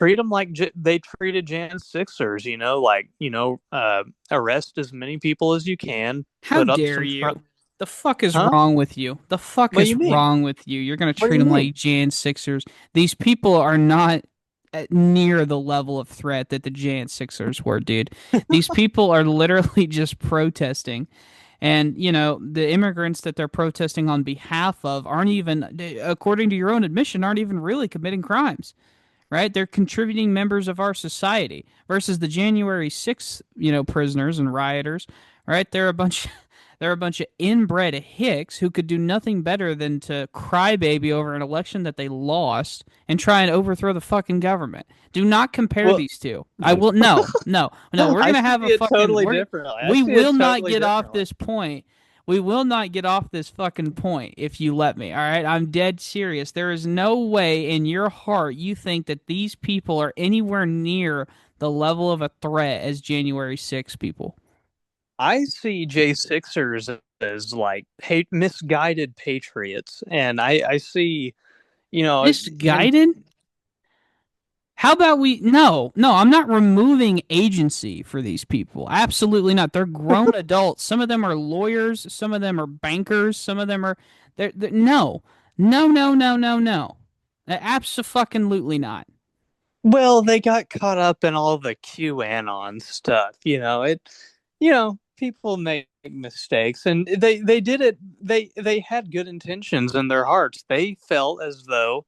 treat them like they treated Jan Sixers. Arrest as many people as you can, How put up dare some front. you? The fuck is Huh? wrong with you? The fuck What do is you mean? wrong with you? You're gonna What do treat you them mean? like Jan Sixers. These people are not at near the level of threat that the Jan Sixers were, dude. These people are literally just protesting. And, the immigrants that they're protesting on behalf of aren't even, according to your own admission, aren't even really committing crimes, right? They're contributing members of our society versus the January 6th, prisoners and rioters, right? They're a bunch of inbred hicks who could do nothing better than to crybaby over an election that they lost and try and overthrow the fucking government. Do not compare Well, these two. I will no. We're I gonna see have a it fucking totally differently. I we see it will not totally get off differently. this point. We will not get off this fucking point if you let me. All right, I'm dead serious. There is no way in your heart you think that these people are anywhere near the level of a threat as January 6 people. I see J Sixers as like misguided patriots, and I see, and Misguided? How about we? No, no, I'm not removing agency for these people. Absolutely not. They're grown adults. Some of them are lawyers. Some of them are bankers. Some of them are. No, no, no, no, no, no. Absolutely not. well, they got caught up in all the QAnon stuff. People make mistakes, and they did it. They had good intentions in their hearts. They felt as though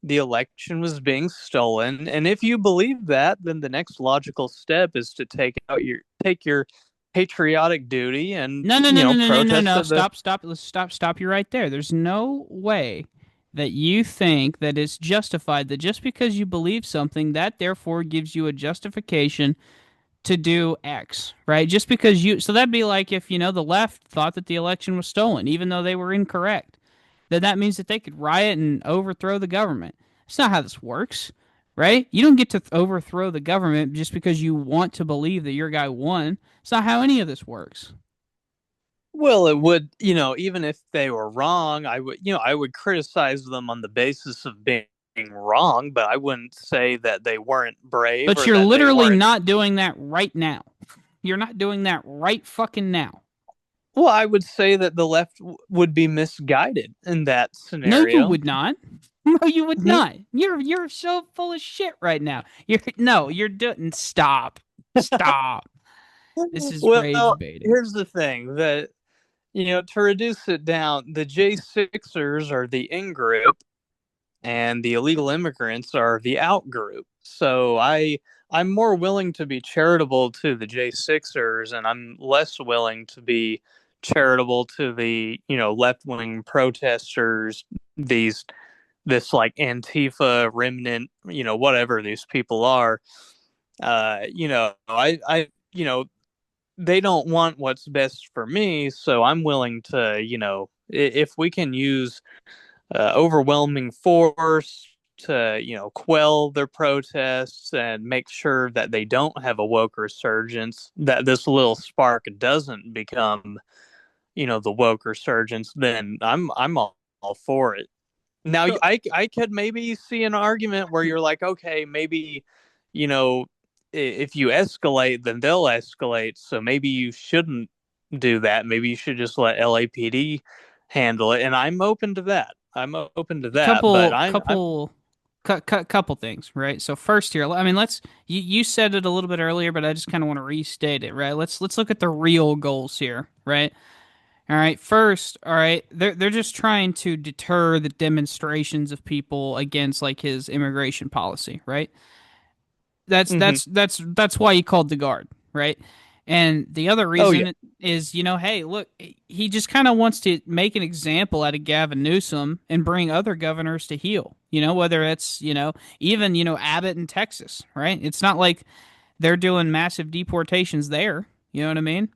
the election was being stolen, and if you believe that, then the next logical step is to take your patriotic duty and No, no, no, no, no, no, no, protest no. at the. Stop, stop. Let's stop you right there. There's no way that you think that it's justified that just because you believe something, that therefore gives you a justification to do X, right? Just because so that'd be like if, the left thought that the election was stolen, even though they were incorrect. Then that means that they could riot and overthrow the government. That's not how this works, right? You don't get to overthrow the government just because you want to believe that your guy won. It's not how any of this works. Well, it would, even if they were wrong, I would criticize them on the basis of being wrong, but I wouldn't say that they weren't brave But or you're that they literally weren't. not doing that right now. You're not doing that right fucking now. Well, I would say that the left would be misguided in that No, you scenario. would not. No, you would not. You're so full of shit right now. You're doing stop. Stop. This is rage Well, baiting. here's the thing that to reduce it down, the J Sixers are the in group, and the illegal immigrants are the out group. So I'm more willing to be charitable to the J Sixers, and I'm less willing to be charitable to the left wing protesters. These this like Antifa remnant, whatever these people are. They don't want what's best for me, so I'm willing to, if we can use overwhelming force to quell their protests and make sure that they don't have a woke resurgence, that this little spark doesn't become the woke resurgence, then I'm all for it. Now So I could maybe see an argument where you're like, okay, maybe you know if you escalate, then they'll escalate, so maybe you shouldn't do that. Maybe you should just let LAPD handle it, and I'm open to that. I'm open to that, but couple I'm couple couple things, right? So first here, I mean, you said it a little bit earlier, but I just kind of want to restate it, right? Let's look at the real goals here, right? All right, first, all right, they're just trying to deter the demonstrations of people against like his immigration policy, right? That's mm-hmm. that's that's that's why he called the guard, right? And the other Oh yeah. reason is, hey, look, he just kind of wants to make an example out of Gavin Newsom and bring other governors to heel. Whether it's, even, Abbott in Texas, right? It's not like they're doing massive deportations there. You know what I mean?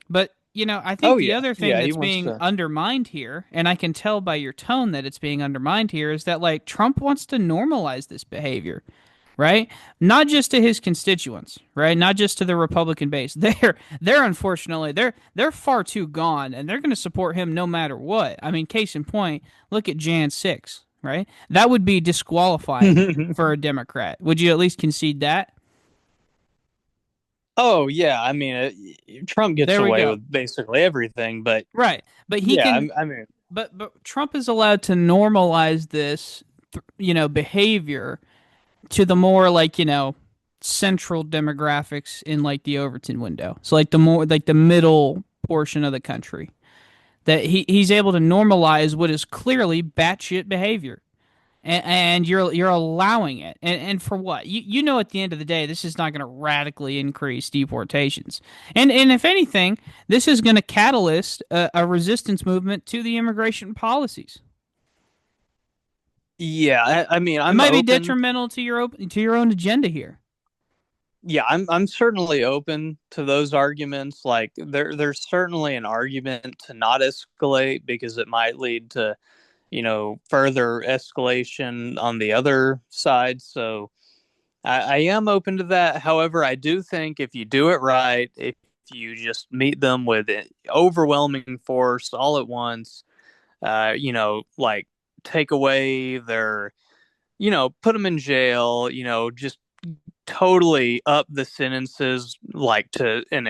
But, I think Oh the yeah. other thing Yeah, he that's wants being to. undermined here, and I can tell by your tone that it's being undermined here, is that like Trump wants to normalize this behavior, right? Not just to his constituents, right? Not just to the Republican base. They're unfortunately they're far too gone, and they're going to support him no matter what. I mean, case in point, look at Jan 6. right? That would be disqualifying for a Democrat. Would you at least concede that? Oh yeah, I mean, Trump gets There we away go. with basically everything, but Right. But he yeah, can I mean, but Trump is allowed to normalize this behavior to the more like, central demographics in like the Overton window. So like the more like the middle portion of the country. That he's able to normalize what is clearly batshit behavior. And you're allowing it, and for what? You know, at the end of the day, this is not going to radically increase deportations, and if anything, this is going to catalyst a resistance movement to the immigration policies. yeah, I mean, It I'm might be open. detrimental to your own agenda here. Yeah, I'm certainly open to those arguments. Like there's certainly an argument to not escalate because it might lead to, further escalation on the other side. So I am open to that. However, I do think if you do it right, if you just meet them with overwhelming force all at once, like take away their, put them in jail, just totally up the sentences like to an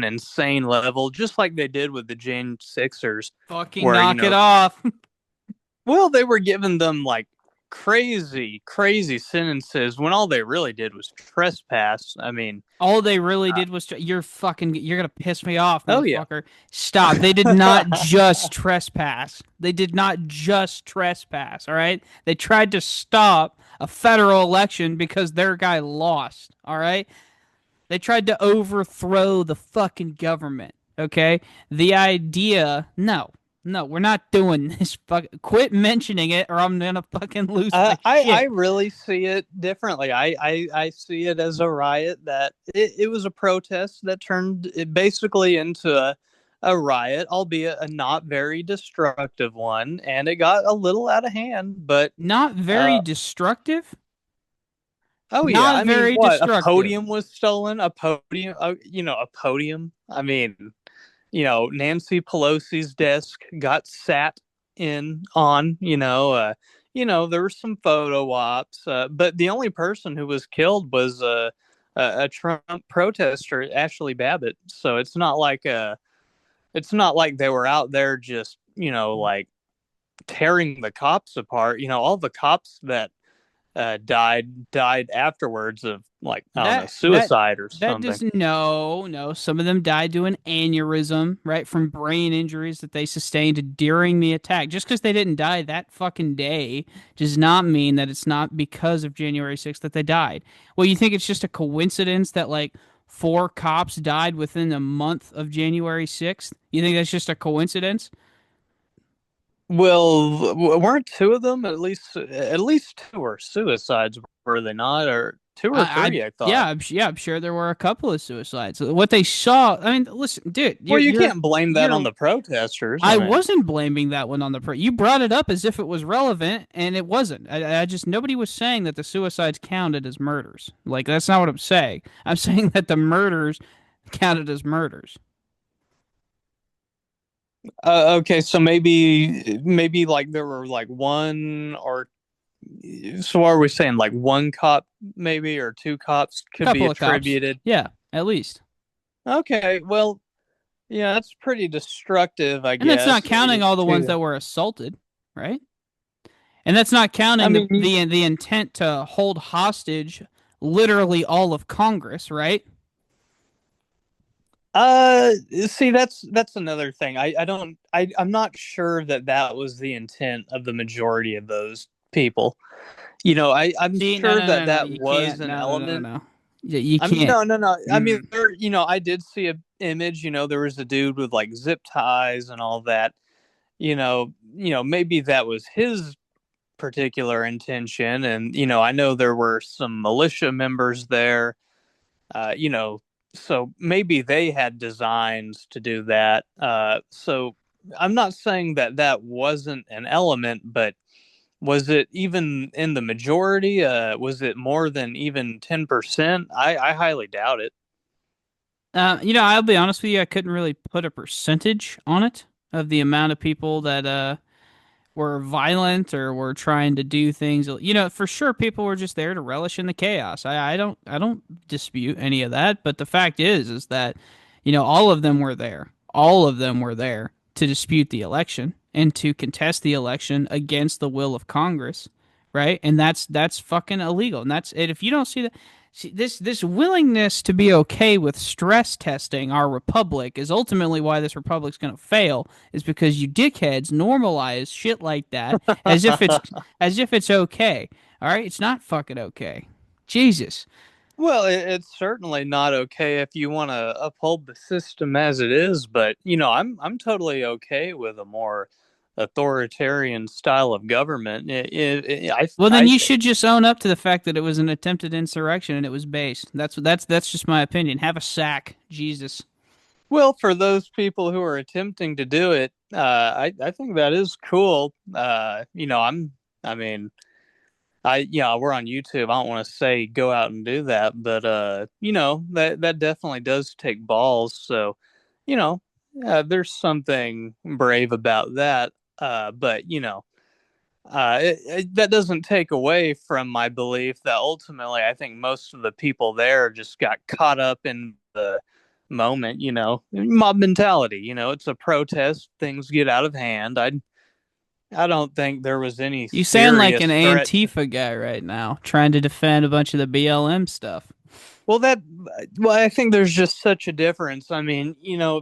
insane level, just like they did with the Jan Sixers, Fucking where knock it off. well, they were giving them like crazy, crazy sentences when all they really did was trespass. I mean, All they really uh, did was you're gonna piss me off, oh yeah, motherfucker. Stop. They did not just trespass. They did not just trespass, all right? They tried to stop a federal election because their guy lost, all right? They tried to overthrow the fucking government. Okay, the idea, no, no, we're not doing this. Quit mentioning it, or I'm gonna fucking lose my I shit. really see it differently. I see it as a riot that it was a protest that turned it basically into a riot, albeit a not very destructive one, and it got a little out of hand. But Not very uh, destructive. oh yeah, Not I mean, very what, a destructive. podium was stolen? A podium, a podium. I mean, Nancy Pelosi's desk got sat in on, there were some photo ops, but the only person who was killed was a Trump protester, Ashley Babbitt. So it's not like they were out there just, like tearing the cops apart. All the cops that died afterwards of, like, I don't know, That that suicide or that something. doesn't no. Some of them died due an aneurysm, right, from brain injuries that they sustained during the attack. Just because they didn't die that fucking day does not mean that it's not because of January 6th that they died. Well, you think it's just a coincidence that like four cops died within a month of January 6th? You think that's just a coincidence? Well, weren't two of them at least two were suicides, were they not? Or two or three, I Yeah, thought. I'm sure there were a couple of suicides. What they saw, I mean, listen, dude, Well, you can't blame that on you're the protesters. I I mean, wasn't blaming that one on the you brought it up as if it was relevant, and it wasn't. I just nobody was saying that the suicides counted as murders. Like that's not what I'm saying. I'm saying that the murders counted as murders. okay, so maybe like there were like one or so what are we saying? Like one cop maybe or two cops could be Couple of cops, attributed. yeah, at least. Okay, well, yeah, that's pretty destructive, I And that's not guess. counting all the ones that were assaulted, right? And that's not I counting mean, the intent to hold hostage literally all of Congress, right? see, that's another thing. I don't, I'm not sure that that was the intent of the majority of those people. I'm See, no, sure no, that no, no. that You was can't. an No, no, no, no, element. no. You I mean, can't. no, no, no. I mean, Mm. I did see a image. There was a dude with like zip ties and all that. Maybe that was his particular intention, and I know there were some militia members there. You know, so maybe they had designs to do that. So I'm not saying that that wasn't an element, but was it even in the majority? Was it more than even 10%? I highly doubt it. I'll be honest with you. I couldn't really put a percentage on it of the amount of people that were violent or were trying to do things. You know, for sure, people were just there to relish in the chaos. I don't dispute any of that. But the fact is that, you know, all of them were there. All of them were there to dispute the election and to contest the election against the will of Congress, right? And that's fucking illegal. And that's it. If you don't see that, see, this willingness to be okay with stress testing our republic is ultimately why this republic's going to fail. Is because you dickheads normalize shit like that as if it's okay. All right, it's not fucking okay. Jesus. Well, it's certainly not okay if you want to uphold the system as it is, but I'm totally okay with a more authoritarian style of government. Well, then I you should just own up to the fact that it was an attempted insurrection and it was based. That's just my opinion. Have a sack, Jesus. Well, for those people who are attempting to do it, I think that is cool. I mean, we're on YouTube. I don't want to say go out and do that, but that definitely does take balls. So, you know, there's something brave about that. But that doesn't take away from my belief that ultimately I think most of the people there just got caught up in the moment. Mob mentality. It's a protest. Things get out of hand. I don't think there was any You sound like an serious threat. Antifa guy right now, trying to defend a bunch of the BLM stuff. Well, I think there's just such a difference. I mean,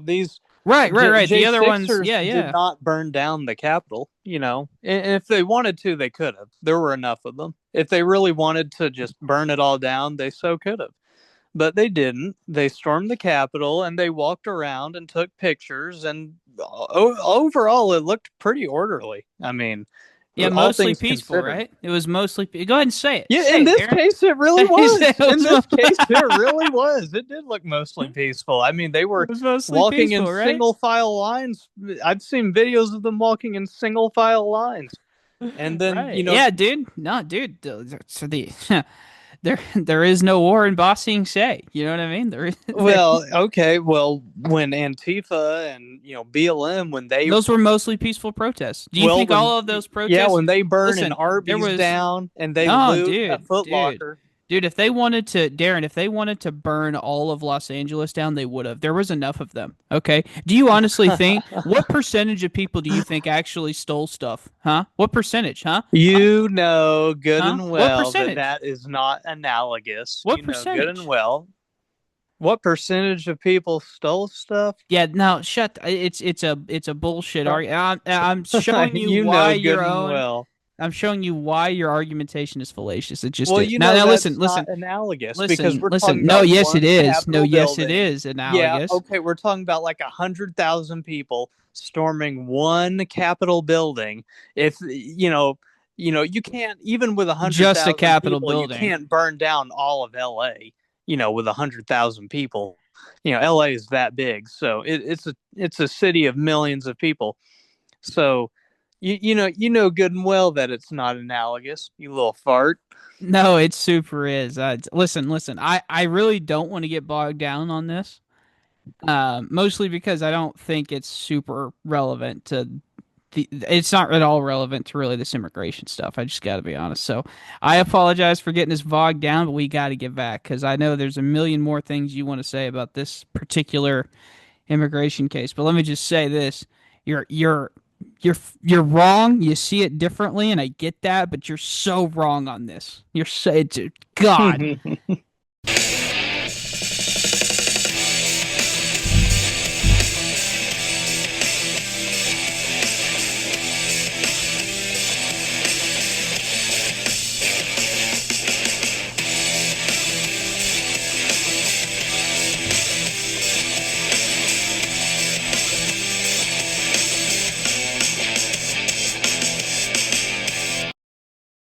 these Right. The other ones, J6ers did yeah. not burn down the Capitol, and if they wanted to, they could have. There were enough of them. If they really wanted to just burn it all down, they so could have. But they didn't. They stormed the Capitol and they walked around and took pictures, and overall, it looked pretty orderly. I mean, Yeah, all mostly things peaceful, considered. right? It was mostly. Go ahead and say it. Yeah, Say in it, this Darren. case, it really it was. In was, this case, it really was. It did look mostly peaceful. I mean, they it were was mostly walking in peaceful, right? single file lines. I've seen videos of them walking in single file lines. And then, Right. Yeah, dude. No, dude. So there is no war in Bossing Say. You know what I mean? There. well, okay, well, when Antifa and, BLM, Those were mostly peaceful protests. Do you think when, all of those yeah, protests? when they burn an Listen, there Arby's was down and they no, loot a dude. Footlocker. Dude, if they wanted to, Darren, if they wanted to burn all of Los Angeles down, they would have. There was enough of them. Okay. Do you honestly think what percentage of people do you think actually stole stuff? Huh? What percentage? Huh? Huh? You know good Huh? and What well that percentage? that is not analogous. What You know good and percentage? well. What percentage of people stole stuff? Yeah, no, shut. It's a bullshit argument. I'm showing you You why know good your and own. well. I'm showing you why your argumentation is fallacious. It just Well, is. Now that's listen, not listen, analogous because listen, we're talking listen. No, about yes, it one is. No, Capitol yes, it building. is Yeah, analogous. okay, we're talking about like 100,000 storming one Capitol building. If you can't even with a hundred Just a thousand Capitol people, you building. can't burn down all of LA. With 100,000 people, LA is that big, so it's a city of millions of people. So you know good and well that it's not analogous. You little fart. No, it super is. Listen. I really don't want to get bogged down on this. Mostly because I don't think it's super relevant to it's not at all relevant to really this immigration stuff. I just got to be honest. So I apologize for getting us bogged down, but we got to get back because I know there's a million more things you want to say about this particular immigration case. But let me just say this: you're you're you're wrong. You see it differently, and I get that. But you're so wrong on this. You're so God.